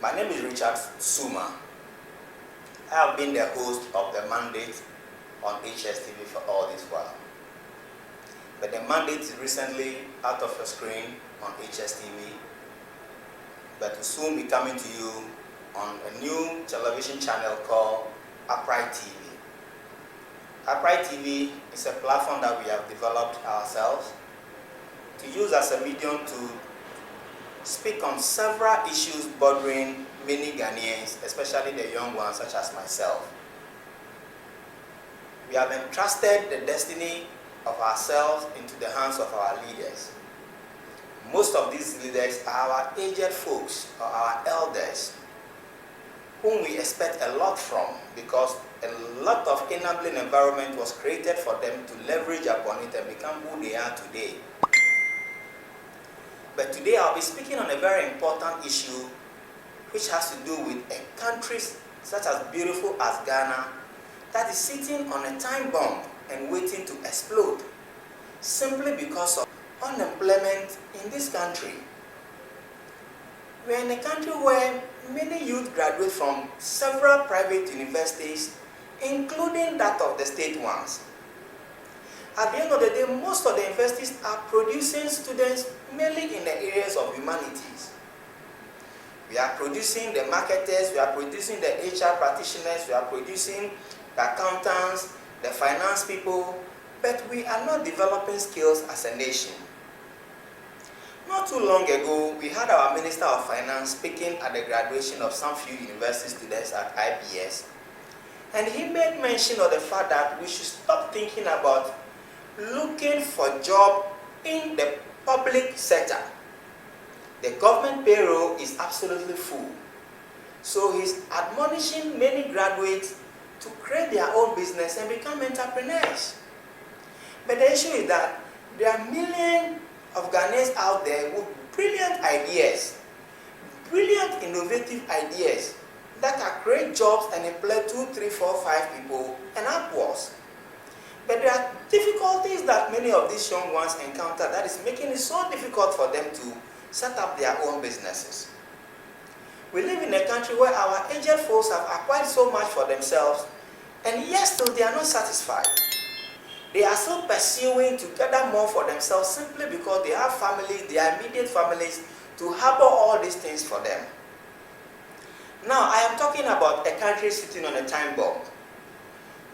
My name is Richard Suma. I have been the host of the mandate on HSTV for all this while. But the mandate is recently out of your screen on HSTV, but will soon be coming to you on a new television channel called Upright TV. Upright TV is a platform that we have developed ourselves to use as a medium to speak on several issues bothering many Ghanaians, especially the young ones such as myself. We have entrusted the destiny of ourselves into the hands of our leaders. Most of these leaders are our aged folks or our elders, whom we expect a lot from, because a lot of enabling environment was created for them to leverage upon it and become who they are today. But today I'll be speaking on a very important issue which has to do with a country such as beautiful as Ghana that is sitting on a time bomb and waiting to explode simply because of unemployment in this country. We are in a country where many youth graduate from several private universities, including that of the state ones. At the end of the day, most of the universities are producing students mainly in the areas of humanities. We are producing the marketers, we are producing the HR practitioners, we are producing the accountants, the finance people, but we are not developing skills as a nation. Not too long ago, we had our Minister of Finance speaking at the graduation of some few university students at IPS, and he made mention of the fact that we should stop thinking about looking for job in the public sector. The government payroll is absolutely full. So he's admonishing many graduates to create their own business and become entrepreneurs. But the issue is that there are millions of Ghanaians out there with brilliant ideas, brilliant innovative ideas that can create jobs and employ 2, 3, 4, 5 people and upwards. But there are difficulties that many of these young ones encounter that is making it so difficult for them to set up their own businesses. We live in a country where our aged folks have acquired so much for themselves, and yet still they are not satisfied. They are still pursuing to gather more for themselves simply because they have families, their immediate families, to harbor all these things for them. Now, I am talking about a country sitting on a time bomb.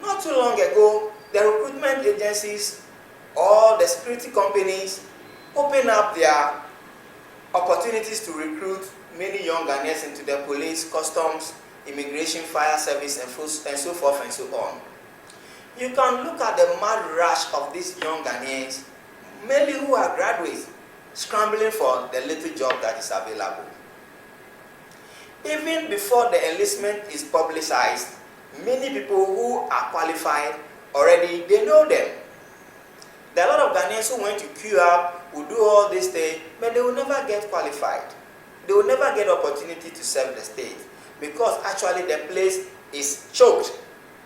Not too long ago, the recruitment agencies or the security companies open up their opportunities to recruit many young Ghanaians into the police, customs, immigration, fire service, and so forth and so on. You can look at the mad rush of these young Ghanaians, mainly who are graduates, scrambling for the little job that is available. Even before the enlistment is publicized, many people who are qualified already, they know them. There are a lot of Ghanaians who went to queue up, who do all this thing, but they will never get qualified. They will never get opportunity to serve the state because actually the place is choked.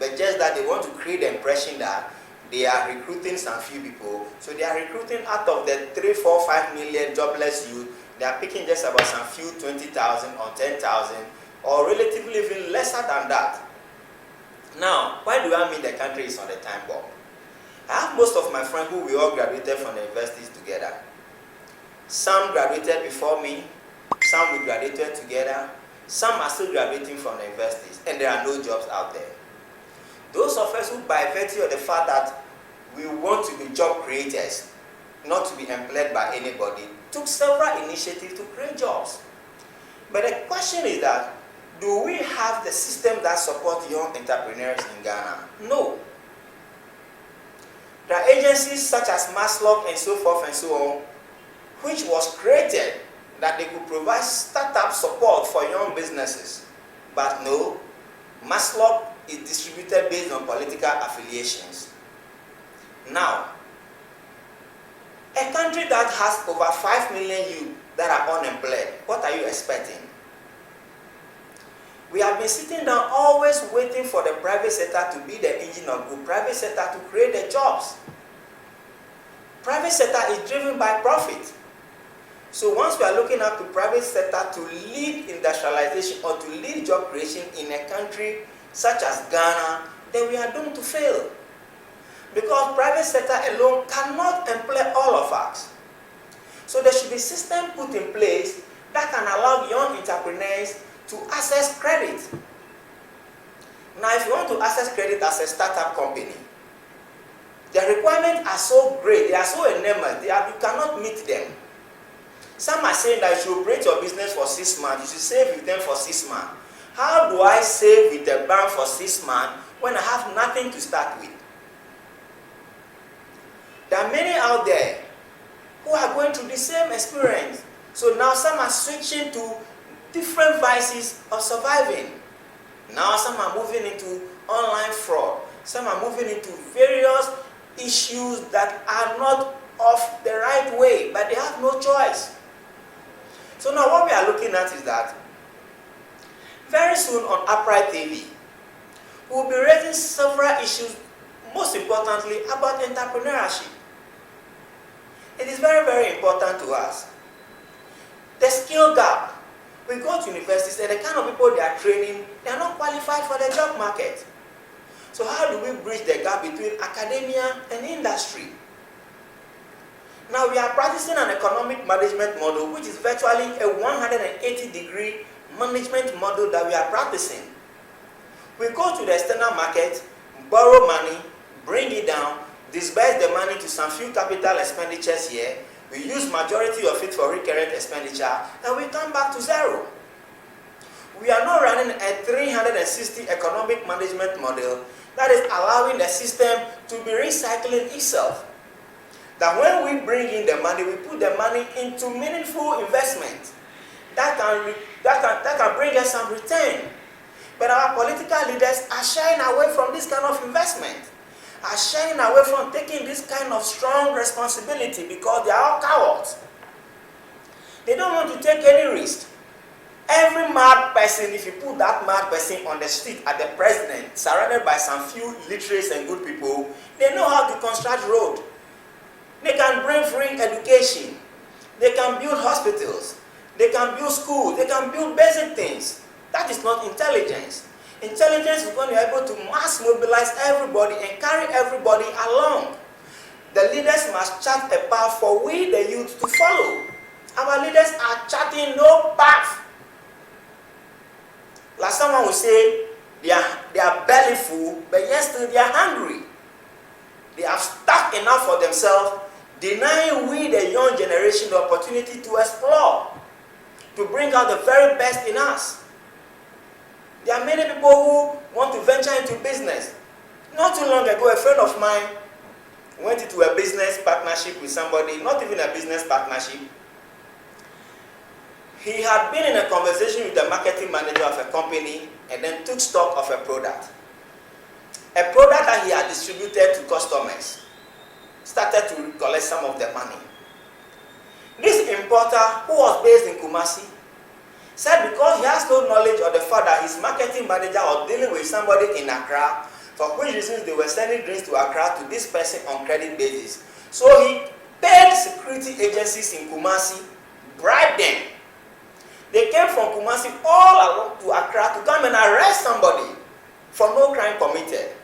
But just that they want to create the impression that they are recruiting some few people. So they are recruiting out of the 3, 4, 5 million jobless youth. They are picking just about some few 20,000 or 10,000 or relatively even lesser than that. Now, why do I mean the country is on the time bomb? I have most of my friends who we all graduated from the universities together. Some graduated before me, some we graduated together, some are still graduating from the universities, and there are no jobs out there. Those of us who, by virtue of the fact that we want to be job creators, not to be employed by anybody, took several initiatives to create jobs. But the question is that, do we have the system that supports young entrepreneurs in Ghana? No. There are agencies such as Maslock and so forth and so on, which was created that they could provide startup support for young businesses. But no, Maslock is distributed based on political affiliations. Now, a country that has over 5 million youth that are unemployed, what are you expecting? We have been sitting down always waiting for the private sector to be the engine of good, private sector to create the jobs. Private sector is driven by profit. So once we are looking up to private sector to lead industrialization or to lead job creation in a country such as Ghana, then we are doomed to fail. Because private sector alone cannot employ all of us. So there should be system put in place that can allow young entrepreneurs to access credit. Now, if you want to access credit as a startup company, the requirements are so great, they are so enormous, you cannot meet them. Some are saying that you should operate your business for 6 months, you should save with them for 6 months. How do I save with the bank for 6 months when I have nothing to start with? There are many out there who are going through the same experience. So now some are switching to different vices of surviving. Now some are moving into online fraud. Some are moving into various issues that are not of the right way, but they have no choice. So now what we are looking at is that very soon on Upright TV, we will be raising several issues, most importantly about entrepreneurship. It is very, very important to us. The skill gap. We go to universities and the kind of people they are training, they are not qualified for the job market. So how do we bridge the gap between academia and industry? Now we are practicing an economic management model which is virtually a 180-degree management model that we are practicing. We go to the external market, borrow money, bring it down, disperse the money to some few capital expenditures here, we use majority of it for recurrent expenditure, and we come back to zero. We are not running a 360 economic management model that is allowing the system to be recycling itself. That when we bring in the money, we put the money into meaningful investment that can bring us some return. But our political leaders are shying away from this kind of investment, are shying away from taking this kind of strong responsibility because they are all cowards. They don't want to take any risk. Every mad person, if you put that mad person on the street at the president, surrounded by some few literates and good people, they know how to construct road. They can bring free education. They can build hospitals. They can build schools. They can build basic things. That is not intelligence. Intelligence is when you are able to mass mobilize everybody and carry everybody along. The leaders must chart a path for we, the youth, to follow. Our leaders are charting no path. Like someone will say, they are belly full, but yet still they are hungry. They have stuck enough for themselves, denying we, the young generation, the opportunity to explore, to bring out the very best in us. There are many people who want to venture into business. Not too long ago, a friend of mine went into a business partnership with somebody, not even a business partnership. He had been in a conversation with the marketing manager of a company and then took stock of a product. A product that he had distributed to customers. Started to collect some of the money. This importer, who was based in Kumasi, said because he has no knowledge of the fact that his marketing manager was dealing with somebody in Accra, for which reasons they were sending drinks to Accra to this person on credit basis. So he paid security agencies in Kumasi, bribed them. They came from Kumasi all along to Accra to come and arrest somebody for no crime committed.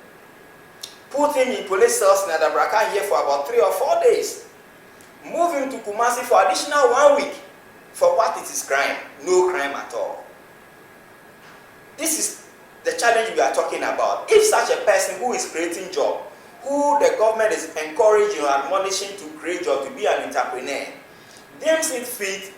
Put him in police cells in Adabraka here for about 3 or 4 days. Move him to Kumasi for additional 1 week. For what it is crime? No crime at all. This is the challenge we are talking about. If such a person who is creating job, who the government is encouraging or admonishing to create job, to be an entrepreneur, deems it fit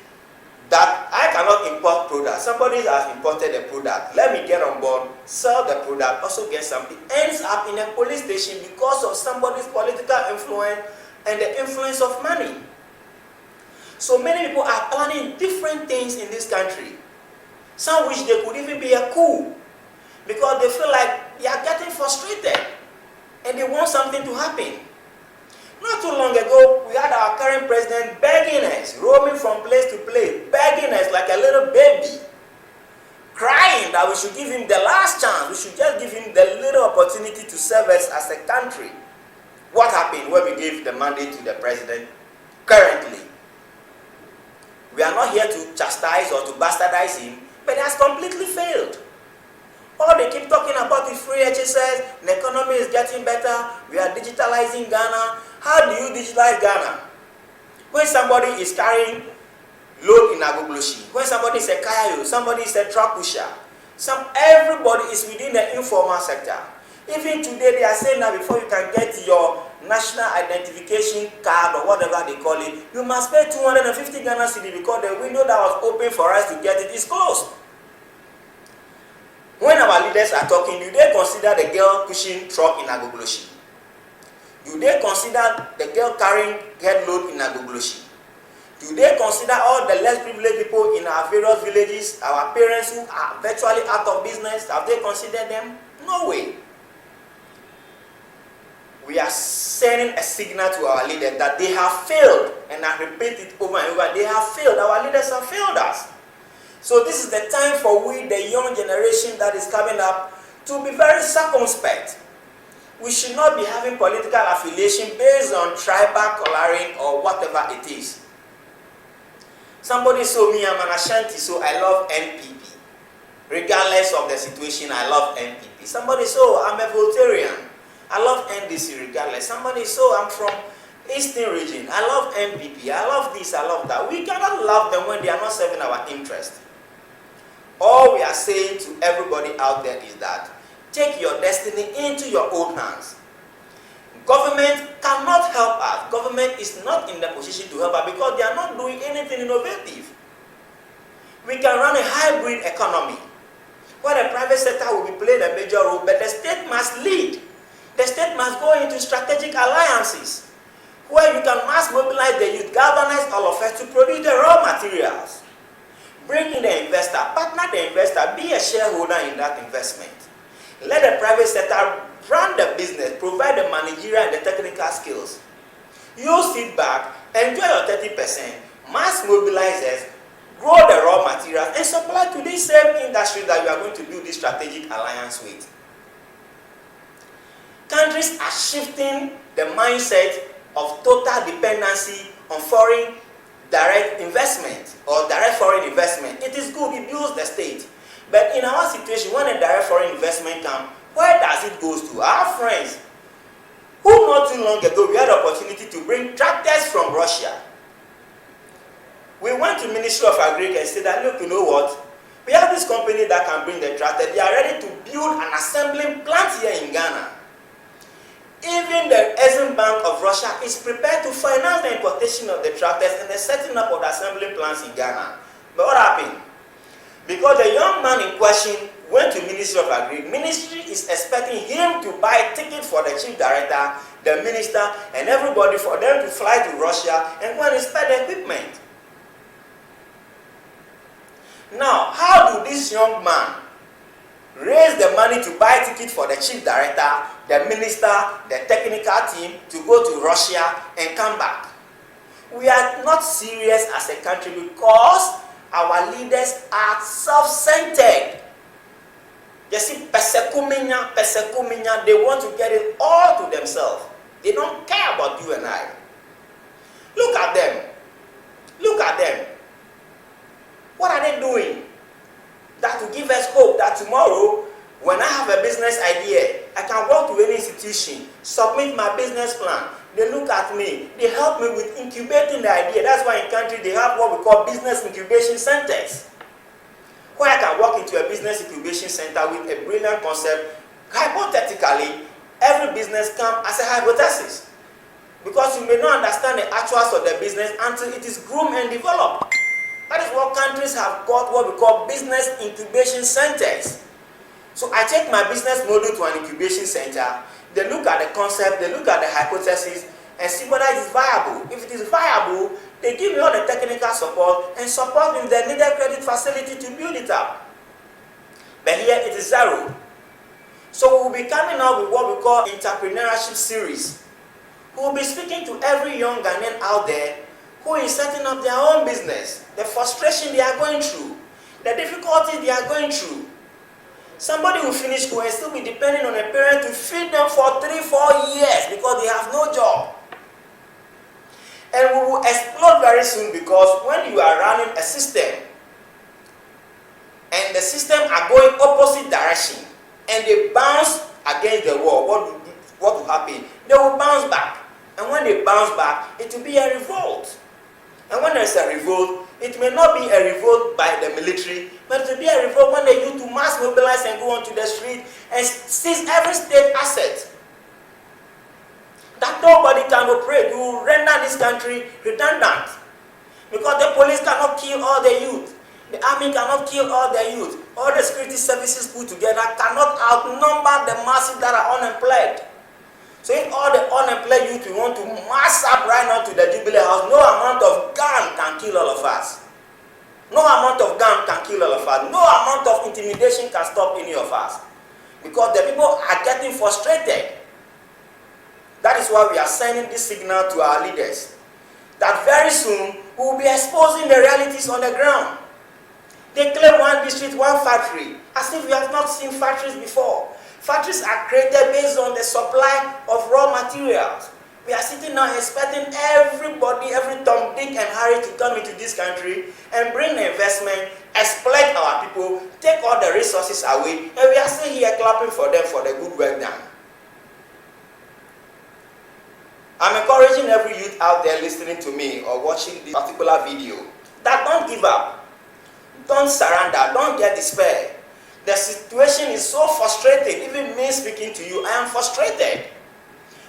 that I cannot import product. Somebody has imported a product. Let me get on board, sell the product, also get something. Ends up in a police station because of somebody's political influence and the influence of money. So many people are planning different things in this country. Some wish they could even be a coup because they feel like they are getting frustrated and they want something to happen. Not too long ago, we had our current president begging us, roaming from place to place, begging us like a little baby, crying that we should give him the last chance, we should just give him the little opportunity to serve us as a country. What happened when we gave the mandate to the president currently? not here to chastise or to bastardize him, but he has completely failed. All they keep talking about is free HSS, the economy is getting better, we are digitalizing Ghana. How do you digitalize Ghana? When somebody is carrying load in Agbogbloshie, when somebody is a kayayo, somebody is a truck pusher, everybody is within the informal sector. Even today they are saying that before you can get your national identification card or whatever they call it, you must pay 250 Ghana cedi because the window that was open for us to get it is closed. When our leaders are talking, do they consider the girl pushing truck in Agbogbloshie? Do they consider the girl carrying head load in Agbogbloshie? Do they consider all the less privileged people in our various villages, our parents who are virtually out of business? Have they considered them? No way. We are sending a signal to our leaders that they have failed, and I repeat it over and over, they have failed. Our leaders have failed us. So this is the time for we, the young generation that is coming up, to be very circumspect. We should not be having political affiliation based on tribal coloring or whatever it is. Somebody saw me, I'm an Ashanti, so I love NPP. Regardless of the situation, I love NPP. Somebody saw I'm a Voltarian. I love NDC regardless. Somebody saw I'm from Eastern region. I love NPP. I love this, I love that. We cannot love them when they are not serving our interest. All we are saying to everybody out there is that take your destiny into your own hands. Government cannot help us. Government is not in the position to help us because they are not doing anything innovative. We can run a hybrid economy where the private sector will be playing a major role, but the state must lead. The state must go into strategic alliances where you can mass mobilize the youth, galvanize all of us to produce the raw materials. Bring in the investor, partner the investor, be a shareholder in that investment. Let the private sector run the business, provide the managerial and the technical skills. You sit back, enjoy your 30%, mass mobilizers, grow the raw materials, and supply to this same industry that you are going to build this strategic alliance with. Countries are shifting the mindset of total dependency on foreign direct investment or direct foreign investment. It is good, it builds the state. But in our situation, when a direct foreign investment comes, where does it go to? Our friends, who not too long ago we had the opportunity to bring tractors from Russia. We went to Ministry of Agriculture and said that, look, you know what? We have this company that can bring the tractor. They are ready to build an assembling plant here in Ghana. Even the Exim Bank of Russia is prepared to finance the importation of the tractors and the setting up of the assembly plants in Ghana. But what happened? Because the young man in question went to Ministry of Agriculture. Ministry is expecting him to buy a ticket for the chief director, the minister, and everybody for them to fly to Russia and go and inspect the equipment. Now, how do this young man raise the money to buy a ticket for the chief director, the minister, the technical team to go to Russia and come back? We are not serious as a country because our leaders are self-centered. You see, persekuminya, they want to get it all to themselves. They don't care about you and I. Look at them. Look at them. What are they doing? That will give us hope that tomorrow, when I have a business idea, I can walk to any institution, submit my business plan. They look at me, they help me with incubating the idea. That's why in country they have what we call business incubation centers, where I can walk into a business incubation center with a brilliant concept. Hypothetically, every business comes as a hypothesis, because you may not understand the actuals of the business until it is groomed and developed. That is what countries have got, what we call business incubation centers. So I take my business model to an incubation center. They look at the concept, they look at the hypothesis, and see whether it is viable. If it is viable, they give me all the technical support and support me with the needed credit facility to build it up. But here it is zero. So we will be coming out with what we call entrepreneurship series. We will be speaking to every young Ghanaian out there who is setting up their own business, the frustration they are going through, the difficulties they are going through. Somebody will finish school and still be depending on a parent to feed them for 3-4 years because they have no job. And we will explore explode very soon, because when you are running a system and the system are going opposite direction and they bounce against the wall, what will happen? They will bounce back. And when they bounce back, it will be a revolt. And when there's a revolt, it may not be a revolt by the military, but it will be a revolt when they use to mass mobilize and go onto the street and seize every state asset. That nobody can operate. You will render this country redundant. Because the police cannot kill all the youth. The army cannot kill all the youth. All the security services put together cannot outnumber the masses that are unemployed. So if all the unemployed youth we want to mass up right now to the Jubilee House, no amount of gun can kill all of us. No amount of gun can kill all of us. No amount of intimidation can stop any of us. Because the people are getting frustrated. That is why we are sending this signal to our leaders, that very soon we will be exposing the realities on the ground. They claim one district, one factory, as if we have not seen factories before. Factories are created based on the supply of raw materials. We are sitting now expecting everybody, every Tom, Dick and Harry to come into this country and bring the investment, exploit our people, take all the resources away, and we are still here clapping for them for the good work done. I'm encouraging every youth out there listening to me or watching this particular video that don't give up, don't surrender, don't get despair. The situation is so frustrating. Even me speaking to you, I am frustrated.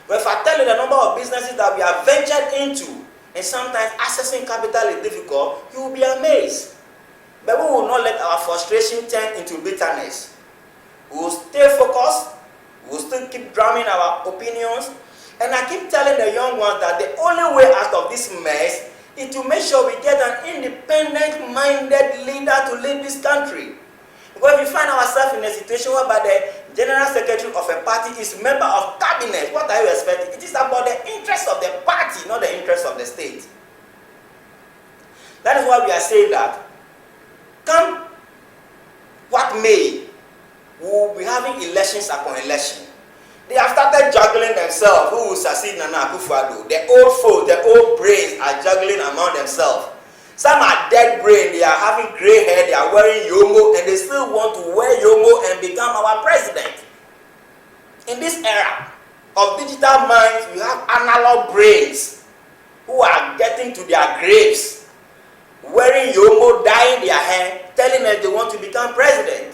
But if I tell you the number of businesses that we have ventured into, and sometimes accessing capital is difficult, you will be amazed. But we will not let our frustration turn into bitterness. We will stay focused. We will still keep drumming our opinions. And I keep telling the young ones that the only way out of this mess is to make sure we get an independent-minded leader to lead this country. Because if we find ourselves in a situation whereby the general secretary of a party is member of cabinet, what are you expecting? It is about the interest of the party, not the interest of the state. That is why we are saying that, come what may, we will be having elections upon election. They have started juggling themselves who will succeed Nana Akufo-Addo. The old folk, the old brains are juggling among themselves. Some are dead brain, they are having gray hair, they are wearing yomo, and they still want to wear yomo and become our president. In this era of digital minds, we have analog brains who are getting to their graves, wearing yomo, dyeing their hair, telling us they want to become president.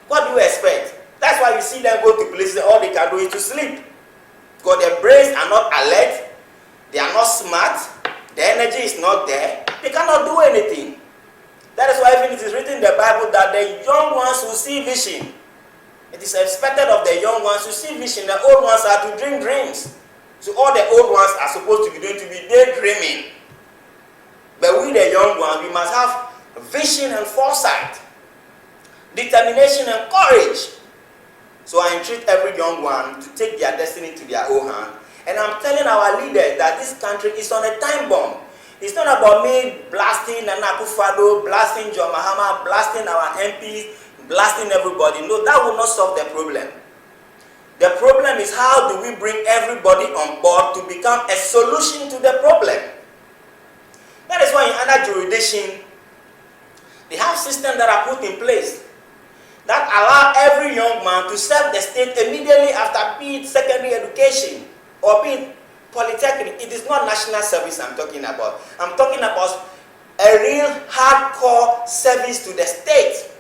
What do you expect? That's why you see them go to places, all they can do is to sleep. Because their brains are not alert, they are not smart, the energy is not there, they cannot do anything. That is why even it is written in the Bible that the young ones will see vision. It is expected of the young ones to see vision. The old ones are to dream dreams. So all the old ones are supposed to be doing to be daydreaming. But we the young ones, we must have vision and foresight, determination and courage. So I entreat every young one to take their destiny to their own hand. And I'm telling our leaders that this country is on a time bomb. It's not about me blasting Nana Akufo-Addo, blasting John Mahama, blasting our MPs, blasting everybody. No, that will not solve the problem. The problem is how do we bring everybody on board to become a solution to the problem. That is why in other jurisdictions, they have systems that are put in place that allow every young man to serve the state immediately after being secondary education or being polytechnic. It is not national service I'm talking about. I'm talking about a real hardcore service to the state,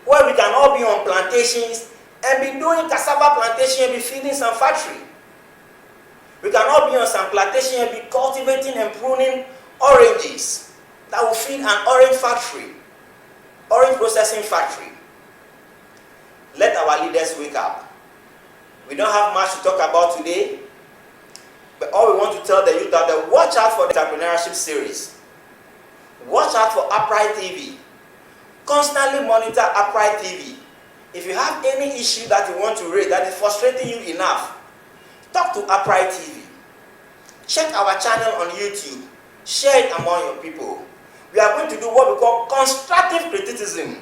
where we can all be on plantations and be doing cassava plantation and be feeding some factory. We can all be on some plantation and be cultivating and pruning oranges that will feed an orange factory, orange processing factory. Let our leaders wake up. We don't have much to talk about today, but all we want to tell the youth out there, watch out for the entrepreneurship series. Watch out for Upright TV. Constantly monitor Upright TV. If you have any issue that you want to raise that is frustrating you enough, talk to Upright TV. Check our channel on YouTube. Share it among your people. We are going to do what we call constructive criticism.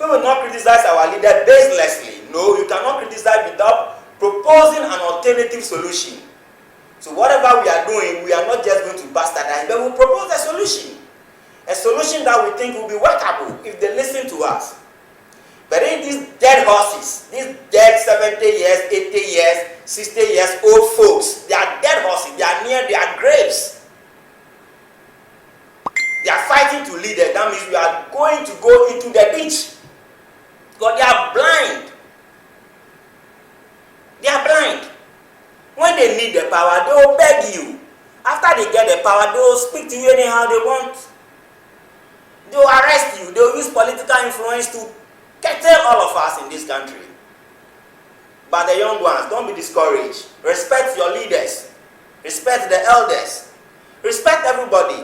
We will not criticize our leader baselessly. No, you cannot criticize without proposing an alternative solution. So whatever we are doing, we are not just going to bastardize criticize, but we'll propose a solution. A solution that we think will be workable if they listen to us. But in these dead horses, these dead 70 years, 80 years, 60 years old folks, they are dead horses, they are near their graves. They are fighting to lead us. That means we are going to go into the ditch. Because they are blind. They are blind. When they need the power, they will beg you. After they get the power, they will speak to you anyhow they want. They will arrest you. They will use political influence to curtail all of us in this country. But the young ones, don't be discouraged. Respect your leaders. Respect the elders. Respect everybody.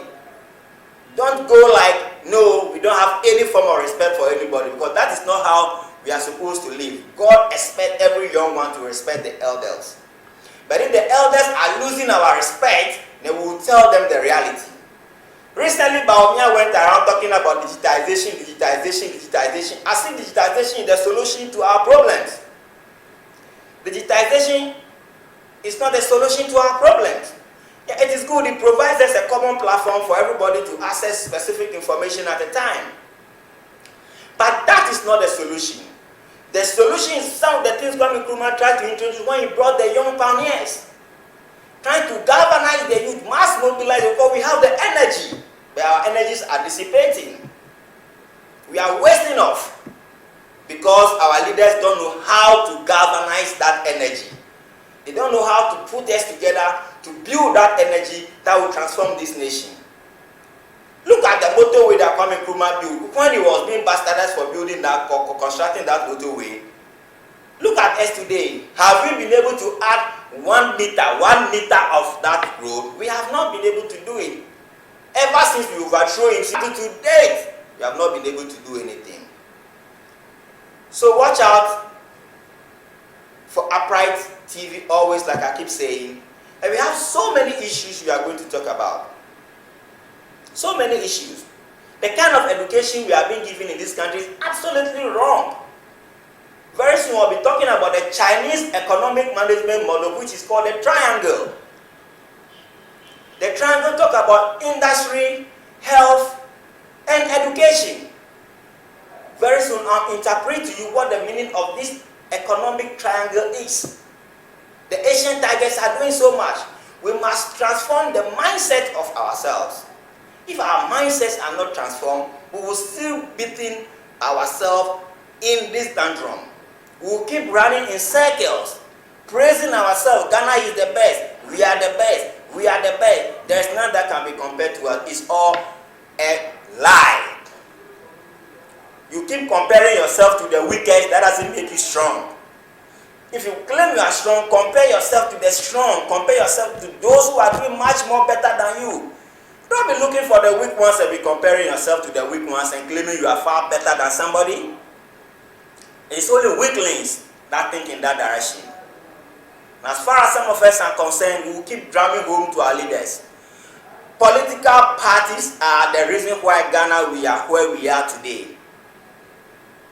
Don't go like, no, we don't have any form of respect for anybody, because that is not how we are supposed to live. God expects every young one to respect the elders. But if the elders are losing our respect, then we will tell them the reality. Recently, Baumia went around talking about digitization. I see digitization is the solution to our problems. Digitization is not the solution to our problems. Yeah, it is good. It provides us a common platform for everybody to access specific information at a time. But that is not the solution. The solution is some of the things Kwame Nkrumah tried to introduce when he brought the young pioneers. Trying to galvanize the youth, mass mobilize, because we have the energy, but our energies are dissipating. We are wasting off because our leaders don't know how to galvanize that energy. They don't know how to put us together to build that energy that will transform this nation. Look at the motorway that Kwame Nkrumah built. When he was being bastardized for building that, constructing that motorway, look at us today. Have we been able to add 1 meter of that road? We have not been able to do it. Ever since we overthrew him to date, we have not been able to do anything. So watch out for Upright TV, always, like I keep saying. And we have so many issues we are going to talk about. So many issues. The kind of education we are being given in this country is absolutely wrong. Very soon we'll be talking about the Chinese economic management model, which is called the triangle. The triangle talks about industry, health, and education. Very soon I'll interpret to you what the meaning of this economic triangle is. The Asian tigers are doing so much. We must transform the mindset of ourselves. If our mindsets are not transformed, we will still beating ourselves in this tantrum. We will keep running in circles, praising ourselves. Ghana is the best. We are the best. We are the best. There is none that can be compared to us. It's all a lie. You keep comparing yourself to the wicked. That doesn't make you strong. If you claim you are strong, compare yourself to the strong. Compare yourself to those who are doing much more better than you. Don't be looking for the weak ones and be comparing yourself to the weak ones and claiming you are far better than somebody. It's only weaklings that think in that direction. And as far as some of us are concerned, we will keep drumming home to our leaders. Political parties are the reason why Ghana we are where we are today.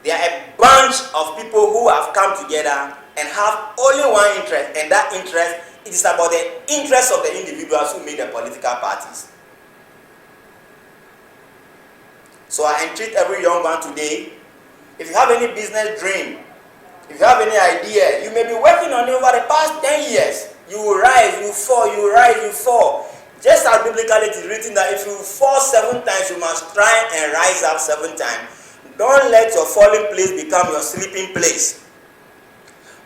They are a bunch of people who have come together and have only one interest, and that interest, it is about the interests of the individuals who made the political parties. So I entreat every young man today, if you have any business dream, if you have any idea, you may be working on it over the past 10 years. You will rise, you fall, you rise, you fall. Just as biblically it is written that if you fall 7 times, you must try and rise up 7 times. Don't let your falling place become your sleeping place.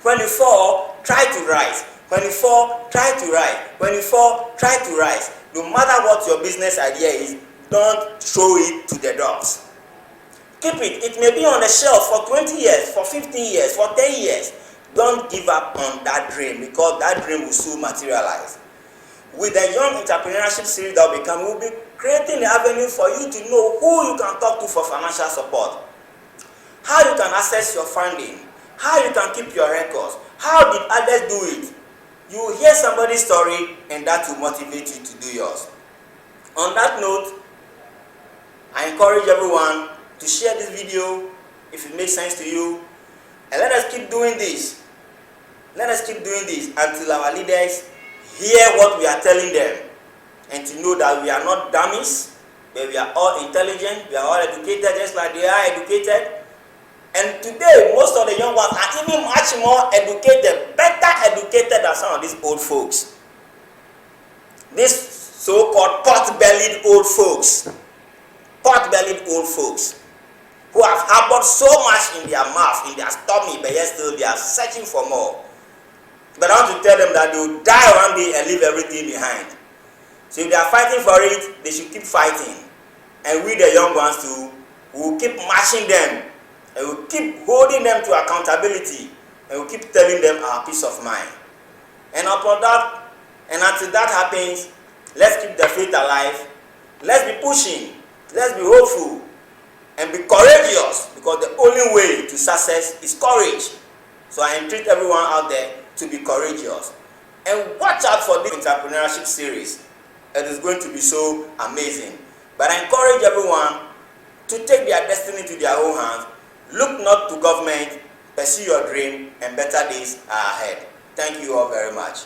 When you fall, try to rise. When you fall, try to rise. When you fall, try to rise. No matter what your business idea is, don't throw it to the dogs. Keep it. It may be on the shelf for 20 years, for 15 years, for 10 years. Don't give up on that dream, because that dream will soon materialize. With the Young Entrepreneurship Series that will become, we'll be creating an avenue for you to know who you can talk to for financial support, how you can access your funding, how you can keep your records, how did others do it. You will hear somebody's story and that will motivate you to do yours. On that note, I encourage everyone to share this video if it makes sense to you, and let us keep doing this. Let us keep doing this until our leaders hear what we are telling them. and to know that we are not dummies, but we are all intelligent, we are all educated just like they are educated. And today, most of the young ones are even much more educated, better educated than some of these old folks. These so-called pot-bellied old folks, who have harbored so much in their mouth, in their stomach, but yet still they are searching for more. But I want to tell them that they will die one day and leave everything behind. So if they are fighting for it, they should keep fighting. And we, the young ones too, will keep matching them, and we'll keep holding them to accountability, and we'll keep telling them our peace of mind. And upon that, and until that happens, let's keep the faith alive. Let's be pushing. Let's be hopeful. And be courageous, because the only way to success is courage. So I entreat everyone out there to be courageous. And watch out for this entrepreneurship series. It is going to be so amazing. But I encourage everyone to take their destiny to their own hands. Look not to government, pursue your dream, and better days are ahead. Thank you all very much.